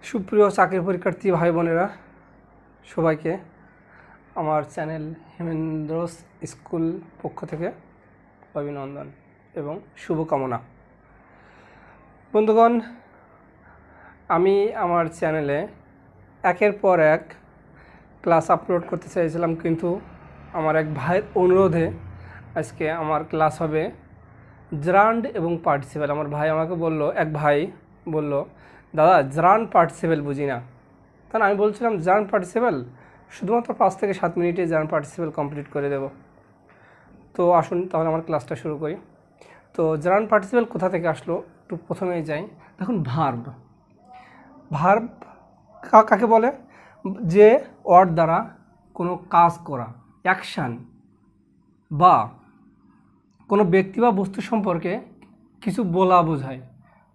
সুপ্রিয় চাকরি পরীক্ষার্থী ভাই বোনেরা সবাইকে আমার চ্যানেল হেমেন্দ্র স্কুল পক্ষ থেকে অভিনন্দন এবং শুভকামনা। বন্ধুগণ, আমি আমার চ্যানেলে একের পর এক ক্লাস আপলোড করতে চাইছিলাম, কিন্তু আমার এক ভাইয়ের অনুরোধে আজকে আমার ক্লাস হবে জারান্ড এবং পার্টিসিপেল। আমার ভাই আমাকে বলল, এক ভাই বলল, দাদা জারান্ড পার্টিসিপেল বুঝি না। তাহলে আমি বলছিলাম জারান্ড পার্টিসিপেল শুধুমাত্র 5 থেকে 7 মিনিটে জারান্ড পার্টিসিপেল কমপ্লিট করে দেব। তো আসুন তাহলে আমার ক্লাসটা শুরু করি। তো জারান্ড পার্টিসিপেল কোথা থেকে আসলো একটু প্রথমেই যাই। দেখুন, ভার্ব কাকে বলে? যে ওয়ার্ড দ্বারা কোনো কাজ করা, অ্যাকশান বা কোনো ব্যক্তি বা বস্তু সম্পর্কে কিছু বলা বোঝায়।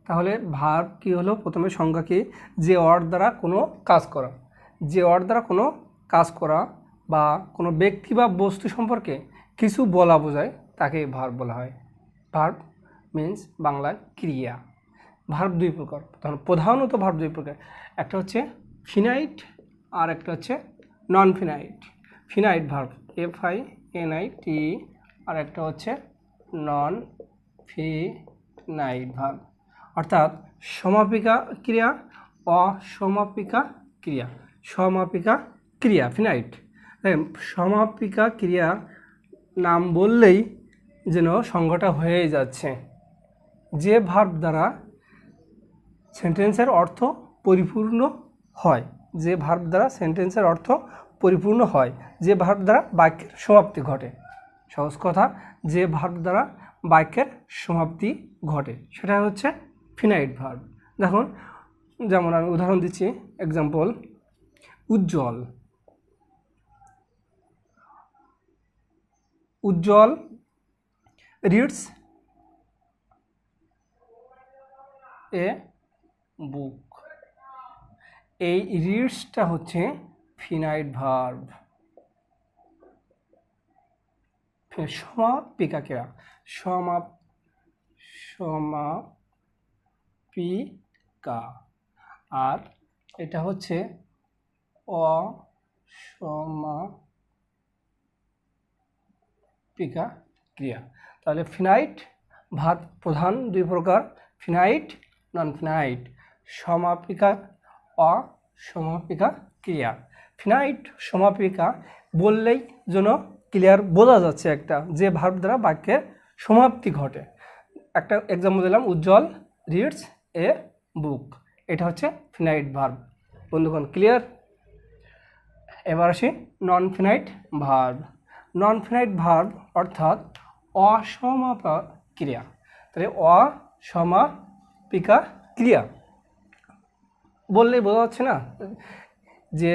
তাহলে ভার্ব কি হলো? প্রথমে সংজ্ঞা কি? যে ওয়ার্ড দ্বারা কোনো কাজ করা, যে ওয়ার্ড দ্বারা কোনো কাজ করা বা কোনো ব্যক্তি বা বস্তু সম্পর্কে কিছু বলা বোঝায় তাকে ভার্ব বলা হয়। ভার্ব মিন্স বাংলায় ক্রিয়া। ভার্ব দুই প্রকার, প্রধানত ভার্ব দুই প্রকার। একটা হচ্ছে ফিনাইট আর একটা হচ্ছে non finite. Finite verb FINIT, আর একটা হচ্ছে নন ফিনাইট ভার্ব, অর্থাৎ সমাপিকা ক্রিয়া, অসমাপিকা ক্রিয়া। সমাপিকা ক্রিয়া ফিনাইট। সমাপিকা ক্রিয়া নাম বললেই যেন সংজ্ঞাটা হয়ে যাচ্ছে। যে ভার্ব দ্বারা সেন্টেন্সের অর্থ পরিপূর্ণ হয়, যে ভার্ব দ্বারা সেন্টেন্সের অর্থ পরিপূর্ণ হয়, যে ভার্ব দ্বারা বাক্যের সমাপ্তি ঘটে। সহজ কথা, যে ভার্ব দ্বারা বাক্যের সমাপ্তি ঘটে সেটা হচ্ছে ফিনাইট ভার্ব। দেখুন, যেমন আমি উদাহরণ দিচ্ছি, example, Ujjwal. Ujjwal reads a বুক। এই রিডসটা হচ্ছে ফিনাইট ভার্ব। সমাপিকা ক্রিয়া, সমাপিকা, আর এটা হচ্ছে অসমাপিকা ক্রিয়া। তাহলে ফিনাইট ভার্ব প্রধান দুই প্রকার, ফিনাইট, নন ফিনাইট। সমাপিকা, অসমাপিকা ক্রিয়া। ফিনাইট সমাপিকা বললেই যেন ক্লিয়ার বোঝা যাচ্ছে একটা, যে ভার্ব দ্বারা বাক্যের সমাপ্তি ঘটে। একটা এক্সাম্পল দিলাম, উজ্জ্বল রিডস এ বুক। এটা হচ্ছে ফিনাইট ভার্ব। বন্ধুগণ, ক্লিয়ার? এবার আসি নন ফিনাইট ভার্ব। নন ফিনাইট ভার্ব অর্থাৎ অসমাপিকা ক্রিয়া। তাহলে অসমাপিকা ক্রিয়া বললেই বোঝা যাচ্ছে না, যে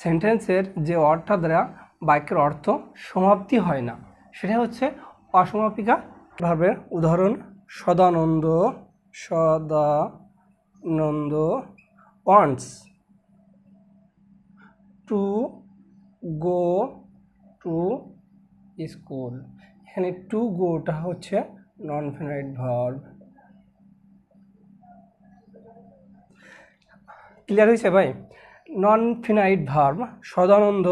সেন্টেন্সের যে ওয়ার্ডটা দ্বারা বাক্যের অর্থ সমাপ্তি হয় না, সেটা হচ্ছে অসমাপিকা ভার্বের উদাহরণ, Sadananda wants to go to school. এখানে টু গোটা হচ্ছে নন ফিনাইট ভার্ব। ক্লিয়ার হয়েছে ভাই? Non finite verb, Sadananda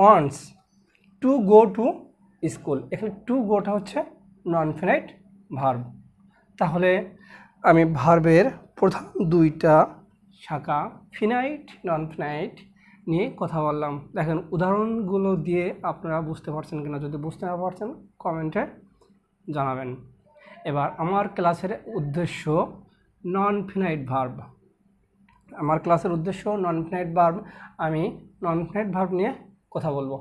wants to go to school. এখানে টু গোটা হচ্ছে নন ফিনাইট ভার্ব। তাহলে আমি ভার্বের প্রধান দুইটা শাখা ফিনাইট, নন ফিনাইট নিয়ে কথা বললাম। দেখেন, উদাহরণগুলো দিয়ে আপনারা বুঝতে পারছেন কিনা, যদি বুঝতে না পারছেন কমেন্টে জানাবেন। এবার আমার ক্লাসের উদ্দেশ্য নন ফিনাইট ভার্ব। আমার ক্লাসের উদ্দেশ্য নন ফিনাইট ভার্ব। আমি নন ফিনাইট ভার্ব নিয়ে কথা বলবো।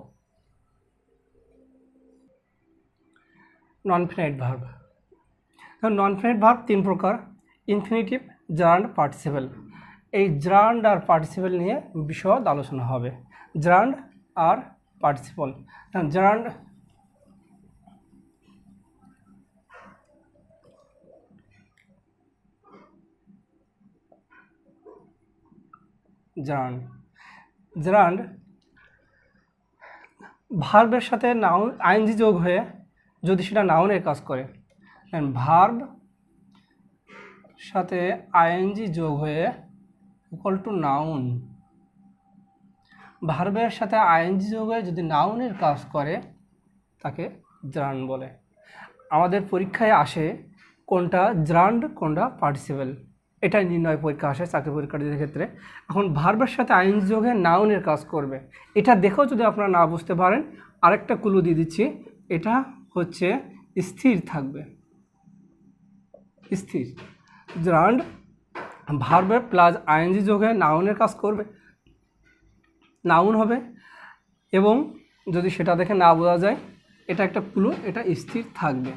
নন ফিনাইট ভার্ব, নন ফিনাইট ভার্ব তিন প্রকার, ইনফিনিটিভ, জারান্ড, পার্টিসিপেল। এই জারান্ড আর পার্টিসিপেল নিয়ে বিশদ আলোচনা হবে। জারান্ড আর পার্টিসিপল। জারান্ড, জারান্ড ভার্বের সাথে নাউন আইএনজি যোগ হয়ে যদি সেটা নাউনের কাজ করে, ভার্ব সাথে আইএনজি যোগ হয়ে ইকুয়াল টু নাউন। ভার্বের সাথে আইএনজি যোগ হয়ে যদি নাউনের কাজ করে তাকে জার্ন বলে। আমাদের পরীক্ষায় আসে কোনটা জার্ন্ড কোনটা পার্টিসিপেল, এটাই নির্ণয় পরীক্ষা আসে চাকরি পরীক্ষার্থীদের ক্ষেত্রে। এখন ভার্বের সাথে আইএনজি যোগ হয়ে নাউনের কাজ করবে, এটা দেখেও যদি আপনারা না বুঝতে পারেন আরেকটা ক্লু দিয়ে দিচ্ছি, এটা হচ্ছে স্থির থাকবে। স্থির জার্ন্ড ভার্বে প্লাস আইএনজি যোগ হয়ে নাউনের কাজ করবে, নাউন হবে। এবং যদি সেটা দেখে না বোঝা যায়, এটা একটা ক্লু, এটা স্থির থাকবে।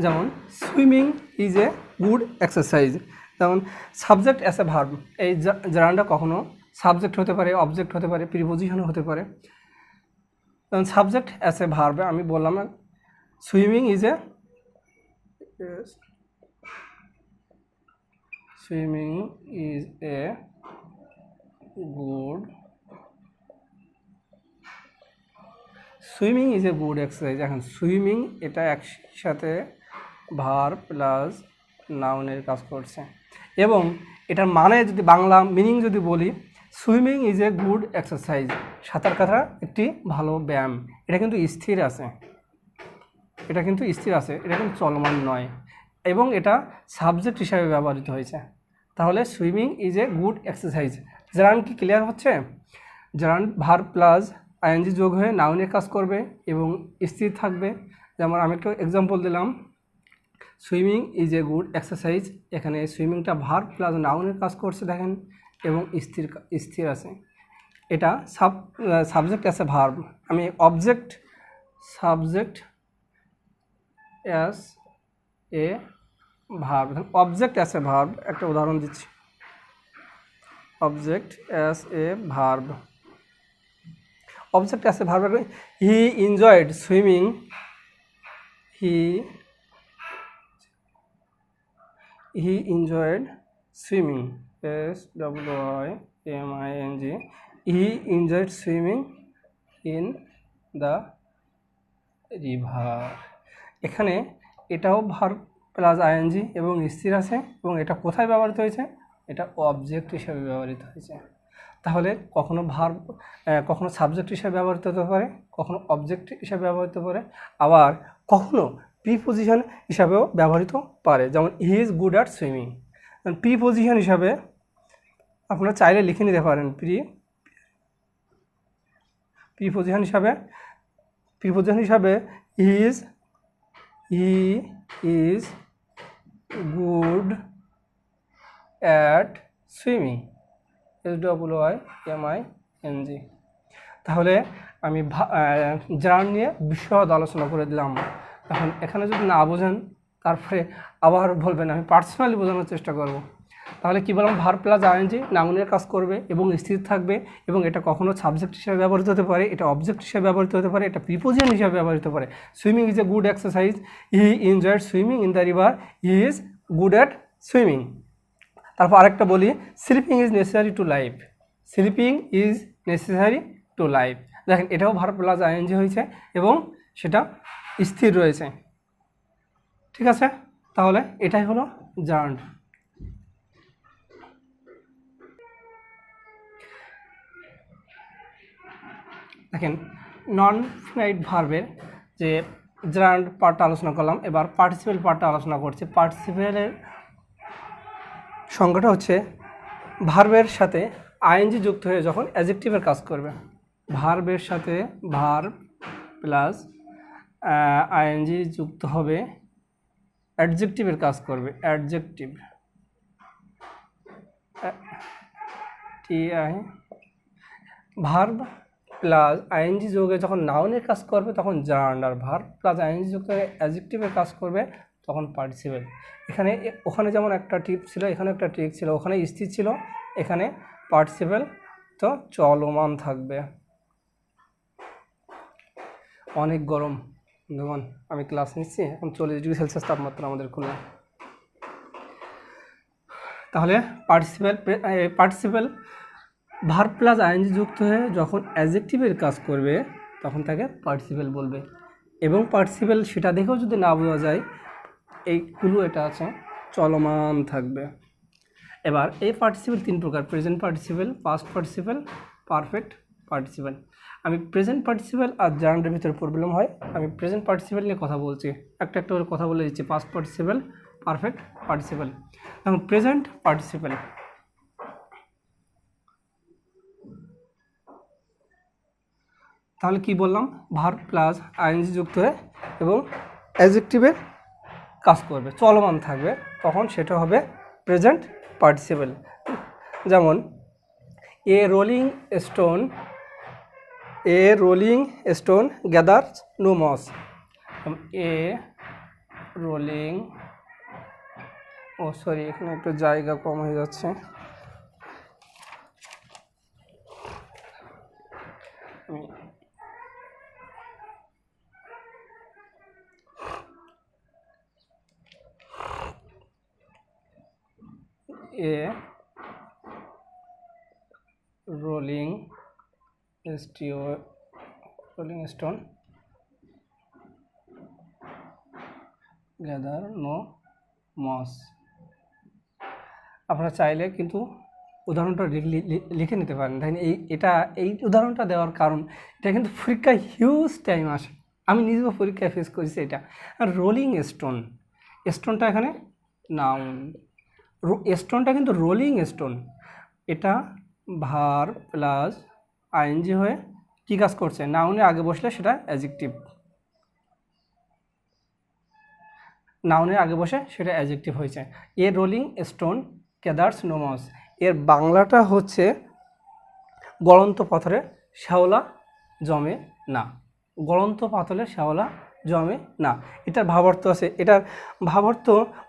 যেমন swimming is a good exercise, যেমন সাবজেক্ট অ্যাজ এ ভার্ব, এই জার্নটা কখনো সাবজেক্ট হতে পারে, অবজেক্ট হতে পারে, প্রিপোজিশনও হতে পারে। যেমন সাবজেক্ট অ্যাজ এ ভার্বে আমি বললাম swimming is a good swimming is a good exercise. এখন সুইমিং এটা একসাথে ভার্ব প্লাস নাউনের কাজ করছে, এবং এটার মানে যদি বাংলা মিনিং যদি বলি, swimming is a good exercise, সাঁতার কাটা একটি ভালো ব্যায়াম। এটা কিন্তু স্থির আছে, এটা কিন্তু স্থির আছে, এটা কিন্তু চলমান নয়, এবং এটা সাবজেক্ট হিসাবে ব্যবহৃত হয়েছে। তাহলে swimming is a good exercise. Gerund কি ক্লিয়ার হচ্ছে? জার্ন ভার্ব প্লাস আইএনজি যোগ হয়ে নাউনের কাজ করবে এবং স্থির থাকবে। যেমন আমি একটু এক্সাম্পল দিলাম, swimming is a good exercise, এখানে সুইমিংটা ভার্ব প্লাস নাউনের কাজ করছে দেখেন, এবং স্থির আছে। এটা সাবজেক্ট অ্যাজ এ ভার্ব, আমি subject as a verb, object as a verb, একটা উদাহরণ দিচ্ছি, object as a verb, object as a verb. He enjoyed swimming, he enjoyed swimming, SWIMING, he enjoyed swimming in the river. এখানে এটাও verb plus ING এবং স্থির আছে, এবং এটা কোথায় ব্যবহৃত হয়েছে? এটা অবজেক্ট হিসাবে ব্যবহৃত হয়েছে। তাহলে কখনো ভার্ব কখনো সাবজেক্ট হিসাবে ব্যবহৃত হতে পারে, কখনো অবজেক্ট হিসাবে ব্যবহৃত হতে পারে, আবার কখনো প্রিপোজিশন হিসাবেও ব্যবহৃত পারে। যেমন he is good at swimming, preposition হিসাবে আপনারা চাইলে লিখে নিতে পারেন, প্রিপোজিশন হিসাবে he is good at swimming, SWIMING। তাহলে আমি জার্ন নিয়ে বিশদ আলোচনা করে দিলাম। এখন এখানে যদি না বোঝেন তারপরে আবার বলবেন, আমি পার্সোনালি বোঝানোর চেষ্টা করব। তাহলে কী বললাম, ভার্ব প্লাস আইএনজি নাউনের কাজ করবে এবং স্থির থাকবে, এবং এটা কখনো সাবজেক্ট হিসেবে ব্যবহৃত হতে পারে, এটা অবজেক্ট হিসেবে ব্যবহৃত হতে পারে, এটা প্রিপোজিশন হিসেবে ব্যবহৃত হতে পারে। Swimming is a good exercise, he enjoyed swimming in the river, he is good at swimming. তারপর আরেকটা বলি, sleeping is necessary to life, sleeping is necessary to life. দেখেন এটাও ভার্ব প্লাস আইএনজি হয়েছে এবং সেটা স্থির রয়েছে। ঠিক আছে, তাহলে এটাই হলো জার্ন। দেখেন নন ফিনাইট ভার্বের যে জার্ন পার্টটা আলোচনা করলাম, এবার পার্টিসিপেল পার্টটা আলোচনা করছি। পার্টিসিপেলের সংজ্ঞাটা হচ্ছে ভার্বের সাথে আইএনজি যুক্ত হয়ে যখন অ্যাডজেক্টিভের কাজ করবে, ভার্বের সাথে ভার্ব প্লাস আইএনজি যুক্ত হবে, অ্যাডজেক্টিভের কাজ করবে, adjective TI, verb plus ING যোগে যখন নাউনের কাজ করবে তখন জার্ন, আর ভার্ব প্লাস আইএনজি যুক্ত হয়ে অ্যাডজেক্টিভের কাজ করবে তখন পার্টিসিপেল। ওখানে যেমন একটা টিপ ছিল, এখানে একটা ট্রিক ছিল, ওখানে স্থির ছিল, এখানে পার্টিসিপেল তো চলমান থাকবে। অনেক গরম দেখুন, আমি ক্লাস নিচ্ছি, এখন 40 ডিগ্রি সেলসিয়াস তাপমাত্রা আমাদের খুলনা। তাহলে পার্টিসিপেল ভার্ব প্লাস আইএনজি যুক্ত হয়ে যখন অ্যাডজেক্টিভের কাজ করবে তখন তাকে পার্টিসিপেল বলবে। এবং পার্টিসিপেল সেটা দেখেও যদি না বোঝা যায়, এই ক্লু এটা আছে, চলমান থাকবে। এবার এই পার্টিসিপেল 3 প্রকার: present participle, past participle, perfect participle. আমি প্রেজেন্ট পার্টিসিপেল আর জার্নালের ভিতরে প্রবলেম হয়, আমি প্রেজেন্ট পার্টিসিপেল নিয়ে কথা বলছি, একটা একটা করে কথা বলে দিচ্ছি। Past participle, perfect participle. এখন প্রেজেন্ট পার্টিসিপেল, তাহলে কি বললাম? ভার্ব প্লাস আইএনজি যুক্ত হয়ে এবং অ্যাডজেক্টিভের কাজ করবে, চলমান থাকবে, তখন সেটা হবে প্রেজেন্ট পার্টিসিপেল। যেমন a rolling stone, a rolling stone gathers no moss. A rolling, oh sorry এখানে একটু জায়গা কম হয়ে যাচ্ছে, a rolling stone gather no moss. আপনারা চাইলে কিন্তু উদাহরণটা লিখে নিতে পারেন। দেখেন এই উদাহরণটা দেওয়ার কারণ, এটা কিন্তু পরীক্ষায় হিউজ টাইম আসে, আমি নিজেও পরীক্ষায় ফেস করেছি এটা। আর রোলিং স্টোন, স্টোনটা এখানে নাউন, স্টোনটা কিন্তু রোলিং স্টোন, এটা ভার্ব প্লাস আইএনজি হয়ে কী কাজ করছে? নাউনে আগে বসলে সেটা অ্যাডজেক্টিভ, নাউনের আগে বসে সেটা অ্যাডজেক্টিভ হয়েছে। A rolling stone gathers no moss, এর বাংলাটা হচ্ছে গলন্ত পাথরে শ্যাওলা জমে না, গলন্ত পাথরে শ্যাওলা জমে না। এটার ভাবার্থ আছে, এটার ভাবার্থ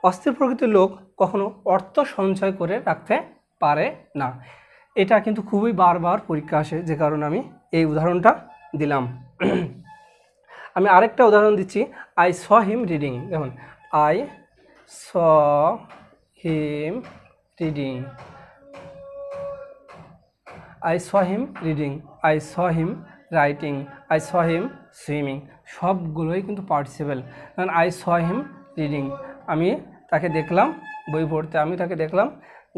অস্থির প্রকৃতির লোক কখনো অর্থ সঞ্চয় করে রাখতে পারে না। এটা কিন্তু খুবই বারবার পরীক্ষা আসে, যে কারণে আমি এই উদাহরণটা দিলাম। আমি আরেকটা উদাহরণ দিচ্ছি, আই স হিম রিডিং। যেমন I saw him reading, I saw him reading, I saw him writing, I saw him swimming, সবগুলোই কিন্তু পার্টিসিপেল। কারণ আই স হিম রিডিং, আমি তাকে দেখলাম বই পড়তে, আমি তাকে দেখলাম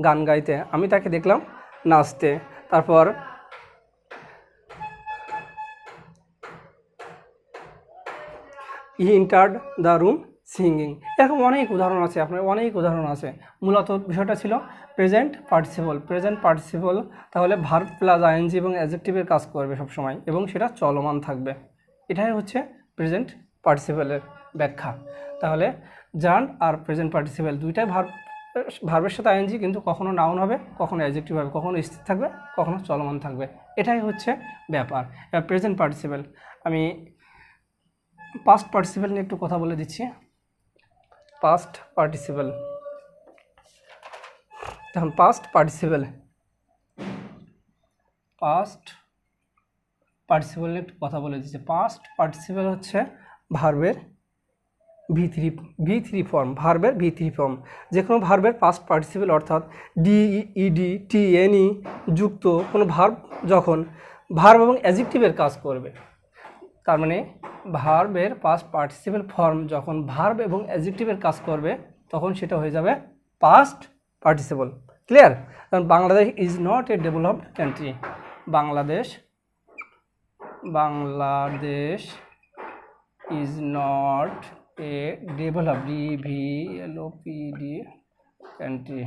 গান গাইতে, আমি তাকে দেখলাম নাচতে। তারপর he entered the room singing. এরকম অনেক উদাহরণ আছে, আপনার অনেক উদাহরণ আছে। মূলত বিষয়টা ছিল প্রেজেন্ট পার্টিসিপল। প্রেজেন্ট পার্টিসিপল তাহলে ভার্ব প্লাস আইএনজি এবং অ্যাডজেক্টিভের কাজ করবে সবসময়, এবং সেটা চলমান থাকবে। এটাই হচ্ছে প্রেজেন্ট পার্টিসিপলের ব্যাখ্যা। তাহলে জার্ন আর প্রেজেন্ট পার্টিসিপল দুইটাই ভার্বের সাথে আইএনজি, কিন্তু কখনো নাউন হবে, কখনো অ্যাডজেক্টিভ হবে, কখনো স্থির থাকবে, কখনো চলমান থাকবে। এটাই হচ্ছে ব্যাপার। এবার প্রেজেন্ট পার্টিসিপল, আমি পাস্ট পার্টিসিপল নিয়ে একটু কথা বলে দিচ্ছি। পাস্ট পার্টিসিপল, দেখুন পাস্ট পার্টিসিপল নিয়ে একটু কথা বলে দিচ্ছি। পাস্ট পার্টিসিপল হচ্ছে ভার্বের ভি3 ফর্ম, ভার্বের ভি3 ফর্ম। যে কোনো ভার্বের পাস্ট পার্টিসিপল অর্থাৎ ডিইডি টিএনই যুক্ত কোনো ভার্ব যখন ভার্ব এবং অ্যাডজেক্টিভের কাজ করবে, তার মানে ভার্বের পাস্ট পার্টিসিপল ফর্ম যখন ভার্ব এবং অ্যাডজেক্টিভের কাজ করবে, তখন সেটা হয়ে যাবে পাস্ট পার্টিসিপল। ক্লিয়ার? কারণ Bangladesh is not a developed country, Bangladesh is not a developed, DVLOPD country,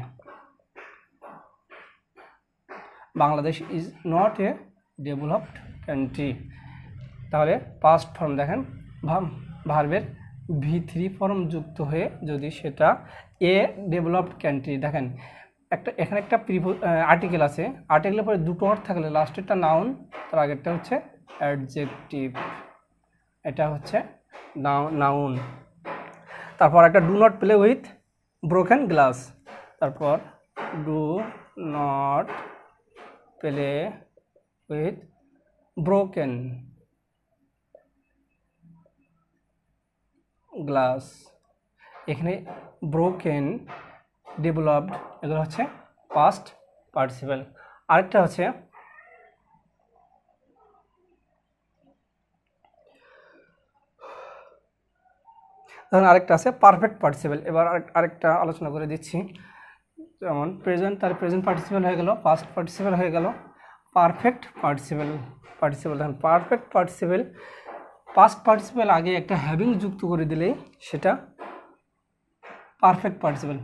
Bangladesh is not a developed country. তাহলে পাস্ট ফর্ম দেখেন, ভার্বের ভি3 ফর্ম যুক্ত হয়ে যদি সেটা এ ডেভেলপড কান্ট্রি, দেখেন এখানে একটা আর্টিকেল আছে, আর্টিকেলের পরে দুটো ওয়ার্ড থাকলে লাস্টেরটা নাউন, তার আগেরটা হচ্ছে অ্যাডজেক্টিভ, এটা হচ্ছে নাউন। তারপর একটা do not play with broken glass, তারপর do not play with broken glass, এখানে ব্রোকেন, ডেভেলপড, এগুলো হচ্ছে পাস্ট পার্টিসিপল। আরেকটা হচ্ছে ধরুন আরেকটা আছে পারফেক্ট পার্টিসিপল। এবার আরেকটা আলোচনা করে দিচ্ছি। যেমন প্রেজেন্ট, তার প্রেজেন্ট পার্টিসিপেল হয়ে গেল, পাস্ট পার্টিসিপেল হয়ে গেল, পারফেক্ট পার্টিসিপেল দেখেন পারফেক্ট পার্টিসিপেল, পাস্ট পার্টিসিপেল আগে একটা হ্যাভিং যুক্ত করে দিলেই সেটা পারফেক্ট পার্টিসিপেল।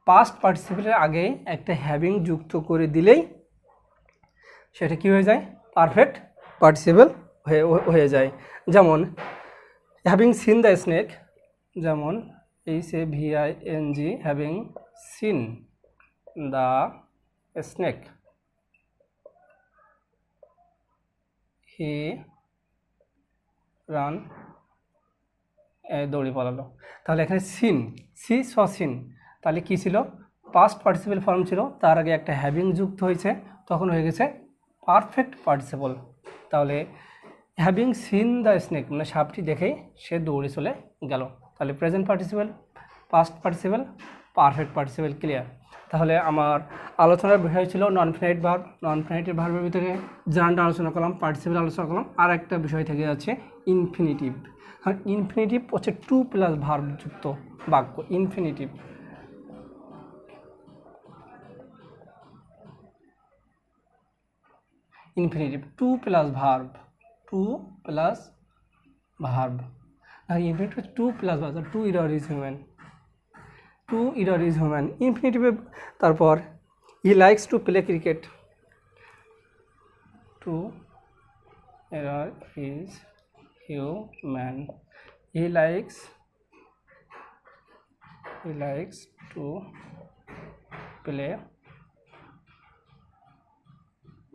পাস্ট পার্টিসিপেলের আগে একটা হ্যাভিং যুক্ত করে দিলেই সেটা কি হয়ে যায়, পারফেক্ট পার্টিসিপেল হয়ে যায়। যেমন হ্যাভিং সিন দ্য স্নেক, যেমন HAVING, having seen the snake, he ran, দৌড়ে পালালো। তাহলে এখানে সিন, সি স সিন, তাহলে কি ছিল, পাস্ট পার্টিসিপেল ফর্ম ছিল, তার আগে একটা হ্যাভিং যুক্ত হয়েছে, তখন হয়ে গেছে পারফেক্ট পার্টিসিপল। তাহলে হ্যাভিং সিন দ্য স্নেক মানে সাপটি দেখেই সে দৌড়ে চলে গেল। তাহলে present participle, past participle, perfect participle clear. তাহলে আমার আলোচনার বিষয় ছিল নন ফিনাইট ভার্ব। নন ফিনাইটের ভার্বের ভিতরে জার্নটা আলোচনা করলাম, পার্টিসিপেল আলোচনা করলাম, আর একটা বিষয় থেকে যাচ্ছে ইনফিনিটিভ। আর ইনফিনিটিভ হচ্ছে 2+ ভার্ব যুক্ত বাক্য। Infinitive infinitive 2+ verb, 2+ verb. আর infinitive 2+ verb, 2 error is human, 2 error is human. ইনফিনিটিভে তারপর he likes to play cricket, 2 error is human, he likes to play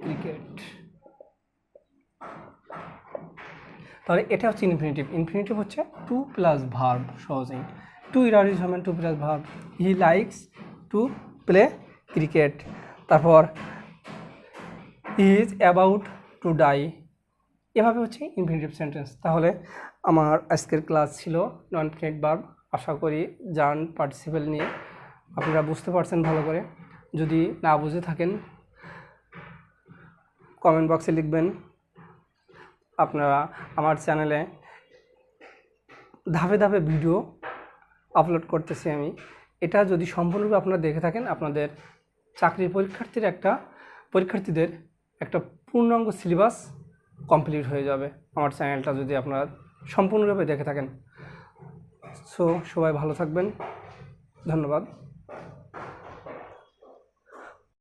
cricket. তাহলে এটা হচ্ছে ইনফিনিটিভ। ইনফিনিটিভ হচ্ছে 2+ ভার্ব, সহজেই 2 error is human, 2+ verb, he likes to play cricket. তারপর he is about to die, এভাবে হচ্ছে ইনফিনিটিভ সেন্টেন্স। তাহলে আমার আজকের ক্লাস ছিল নন ফিনাইট ভার্ব। আশা করি জার্ন পার্টিসিপেল নিয়ে আপনারা বুঝতে পারছেন ভালো করে। যদি না বুঝে থাকেন কমেন্ট বক্সে লিখবেন। আপনারা আমার চ্যানেলে ধাপে ধাপে ভিডিও আপলোড করতেছি আমি। এটা যদি সম্পূর্ণরূপে আপনারা দেখে থাকেন, আপনাদের চাকরির পরীক্ষার্থীদের একটা পূর্ণাঙ্গ সিলেবাস কমপ্লিট হয়ে যাবে আমার চ্যানেলটা যদি আপনারা সম্পূর্ণরূপে দেখে থাকেন। সো সবাই ভালো থাকবেন, ধন্যবাদ।